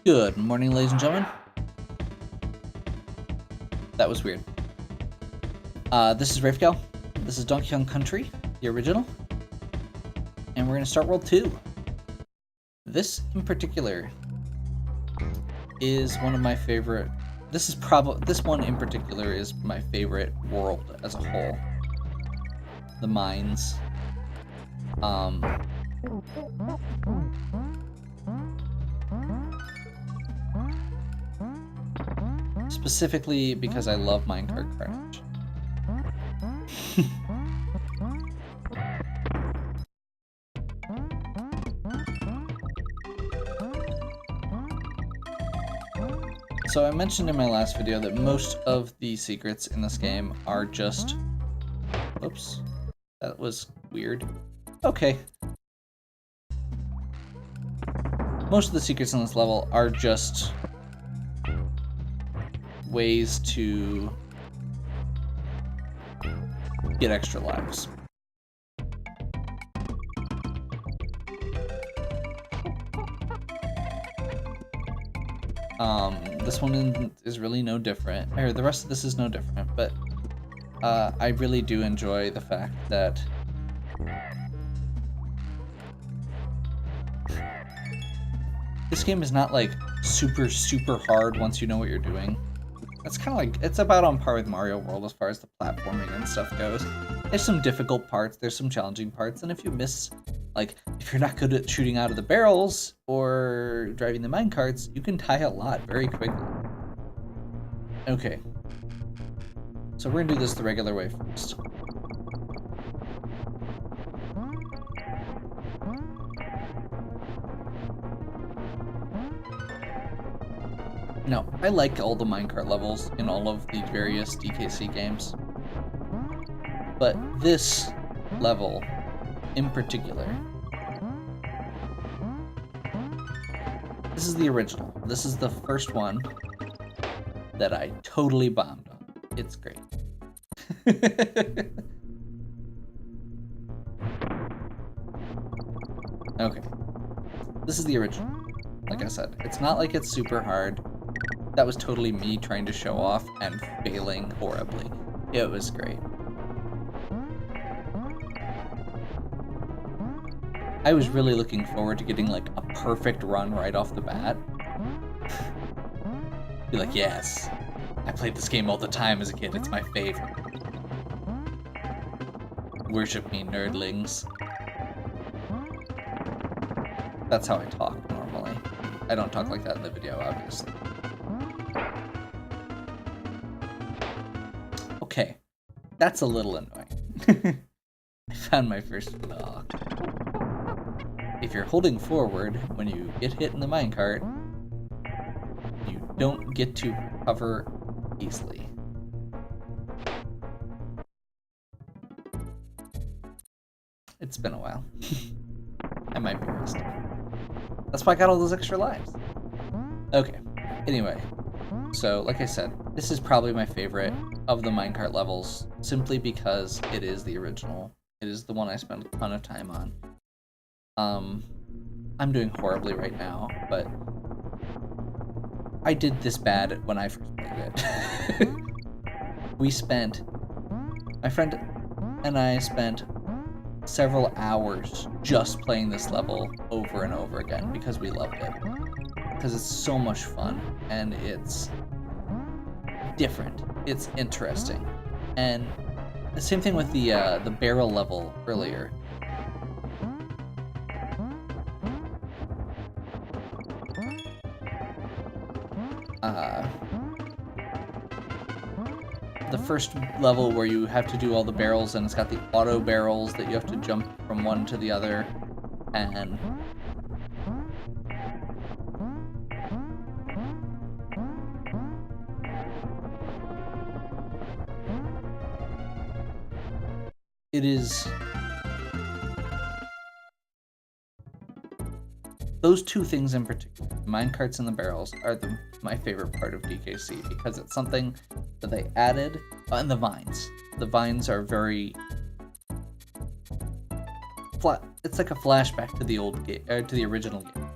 Good morning, ladies and gentlemen. That was weird. This is Rafegal. This is Donkey Kong Country, the original. And we're going to start World 2. This, in particular, is one of my favorite... This one in particular is my favorite world as a whole. The mines. Specifically because I love Minecart cartridge. So I mentioned in my last video that most of the secrets in this game are just... Oops. That was weird. Okay. Most of the secrets in this level are just ways to get extra lives. This one is really no different, or the rest of this is no different, but I really do enjoy the fact that this game is not like super hard once you know what you're doing. It's kind of like, it's about on par with Mario World as far as the platforming and stuff goes. There's some difficult parts, there's some challenging parts, and if you miss, like, if you're not good at shooting out of the barrels or driving the minecarts, you can die a lot very quickly. Okay. So we're gonna do this the regular way first. No, I like all the minecart levels in all of the various DKC games. But this level in particular, this is the original. This is the first one that I totally bombed on. It's great. Okay. This is the original. Like I said, it's not like it's super hard. That was totally me trying to show off and failing horribly. It was great. I was really looking forward to getting like a perfect run right off the bat. Be like, yes, I played this game all the time as a kid. It's my favorite. Worship me, nerdlings. That's how I talk normally. I don't talk like that in the video, obviously. Okay, that's a little annoying. I found my first flaw. If you're holding forward when you get hit in the minecart, you don't get to recover easily. It's been a while. I might be rusty. That's why I got all those extra lives. Okay, anyway. So, like I said, this is probably my favorite of the minecart levels, simply because it is the original. It is the one I spent a ton of time on. I'm doing horribly right now, but I did this bad when I first played it. My friend and I spent several hours just playing this level over and over again because we loved it. Because it's so much fun, and it's different, it's interesting. And the same thing with the barrel level earlier. The first level where you have to do all the barrels, and it's got the auto barrels that you have to jump from one to the other, and it is... Those two things in particular, the minecarts and the barrels, are my favorite part of DKC because it's something that they added. And the vines. The vines are very flat. It's like a flashback to the old game, to the original game.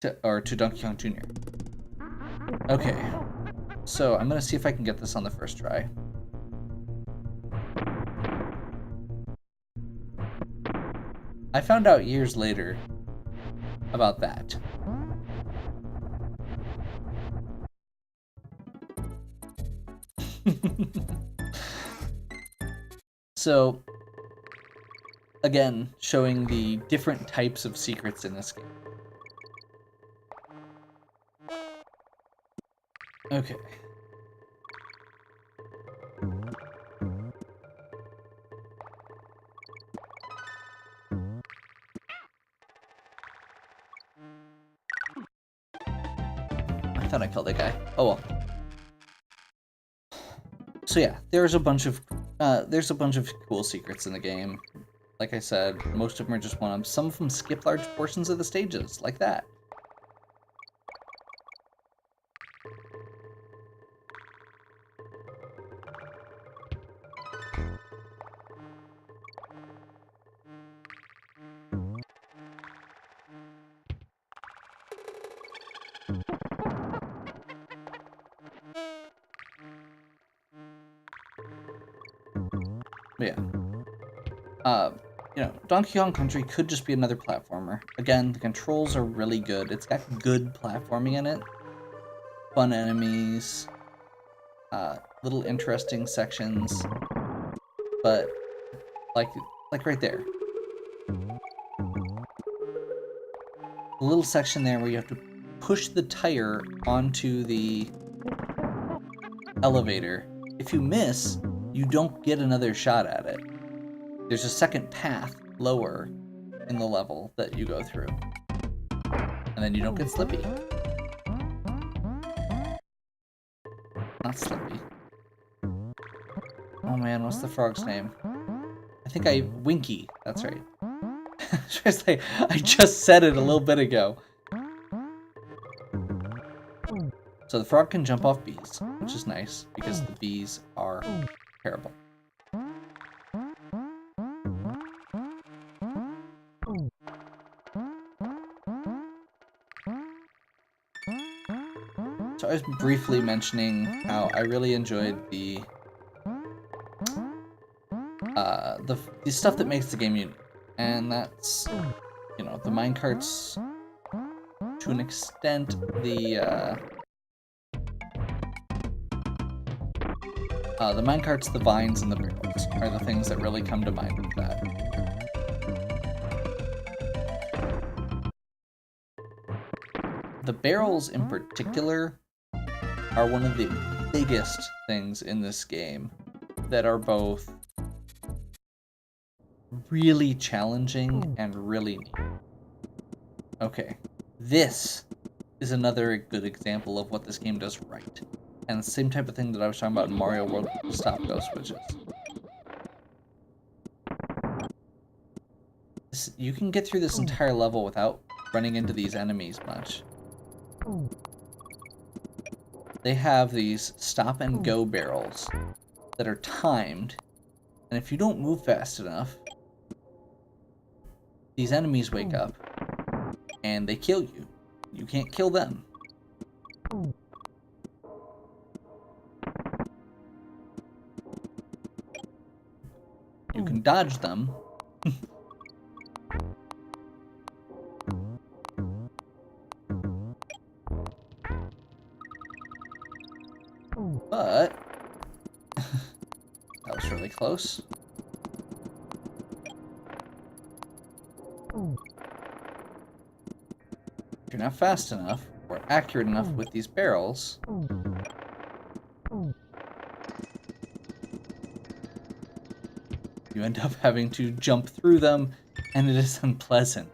to Donkey Kong Jr. Okay, so I'm gonna see if I can get this on the first try. I found out years later about that. So, again, showing the different types of secrets in this game. Okay. I thought I killed that guy. Oh well. So yeah, there's a bunch of cool secrets in the game. Like I said, most of them are just one-ups. Some of them skip large portions of the stages, like that. But yeah. You know, Donkey Kong Country could just be another platformer. Again, the controls are really good. It's got good platforming in it. Fun enemies. Little interesting sections. But, like right there. A little section there where you have to push the tire onto the elevator. If you miss, you don't get another shot at it. There's a second path lower in the level that you go through. And then you don't get Slippy. Not Slippy. Oh man, what's the frog's name? I think Winky, that's right. I just said it a little bit ago. So the frog can jump off bees, which is nice, because the bees are terrible. So I was briefly mentioning how I really enjoyed the stuff that makes the game unique. And that's, you know, the minecarts, to an extent, the minecarts, the vines, and the barrels are the things that really come to mind with that. The barrels in particular are one of the biggest things in this game that are both really challenging and really neat. Okay, this is another good example of what this game does right. And the same type of thing that I was talking about in Mario World with the stop-go switches. You can get through this entire level without running into these enemies much. They have these stop-and-go barrels that are timed, and if you don't move fast enough, these enemies wake up, and they kill you. You can't kill them. You can dodge them. But that was really close. If you're not fast enough or accurate enough with these barrels, you end up having to jump through them, and it is unpleasant.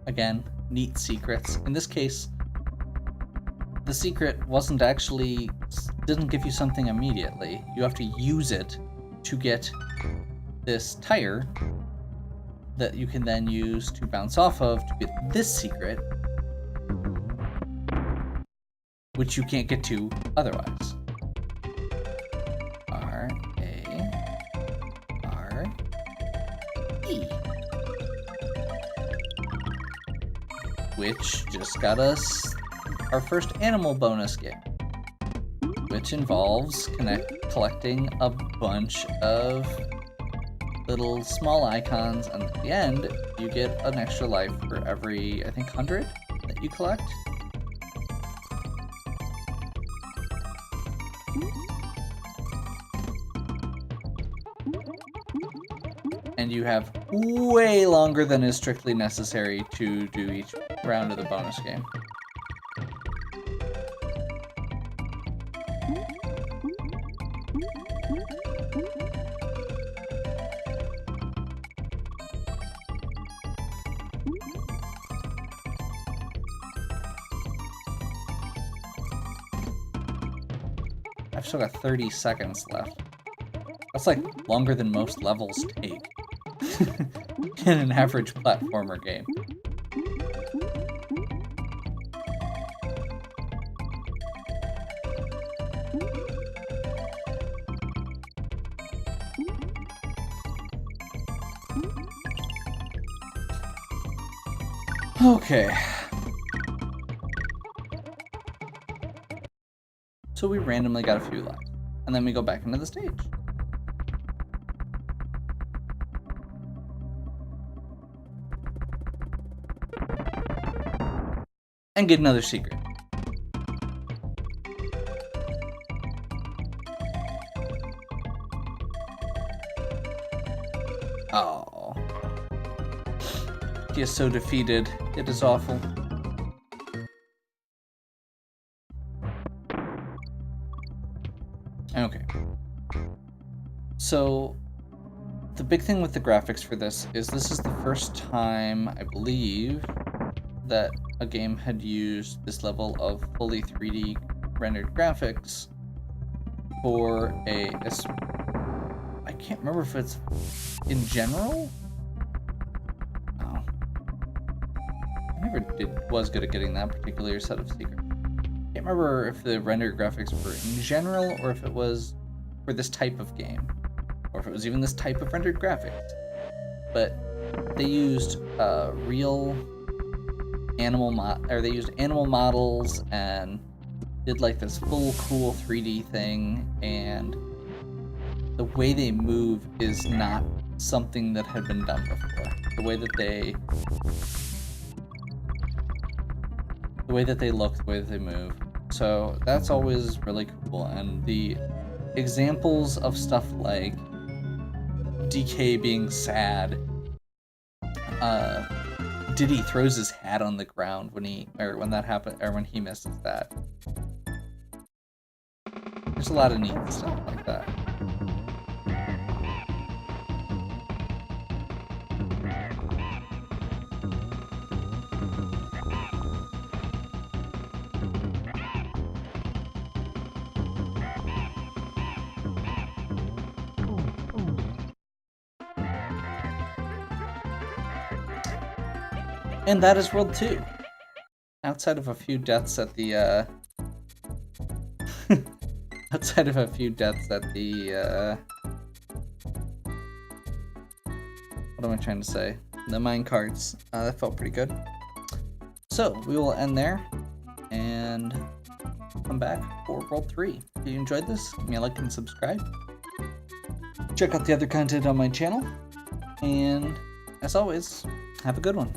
Again, neat secrets. In this case, the secret didn't give you something immediately. You have to use it to get this tire that you can then use to bounce off of to get this secret, which you can't get to otherwise. R-A-R-E. Which just got us our first animal bonus game, which involves collecting a bunch of little small icons, and at the end, you get an extra life for every, I think, 100 that you collect. And you have way longer than is strictly necessary to do each round of the bonus game. I've still got 30 seconds left. That's like longer than most levels take in an average platformer game. Okay. So we randomly got a few lives, and then we go back into the stage. And get another secret. Oh. He is so defeated. It is awful. Okay. So, the big thing with the graphics for this is the first time, I believe, that a game had used this level of fully 3D rendered graphics for I can't remember if it's in general? Oh. I never was good at getting that particular set of secrets. I can't remember if the rendered graphics were in general or if it was for this type of game, or if it was even this type of rendered graphics. But they used real animal models and did like this full cool 3D thing, and the way they move is not something that had been done before. The way that they look, the way that they move. So that's always really cool, and the examples of stuff like DK being sad, Diddy throws his hat on the ground when that happens, or when he misses that. There's a lot of neat stuff like that. And that is World 2. Outside of a few deaths at the, what am I trying to say? The minecarts. That felt pretty good. So, we will end there, and come back for World 3. If you enjoyed this, give me a like and subscribe. Check out the other content on my channel, and as always, have a good one.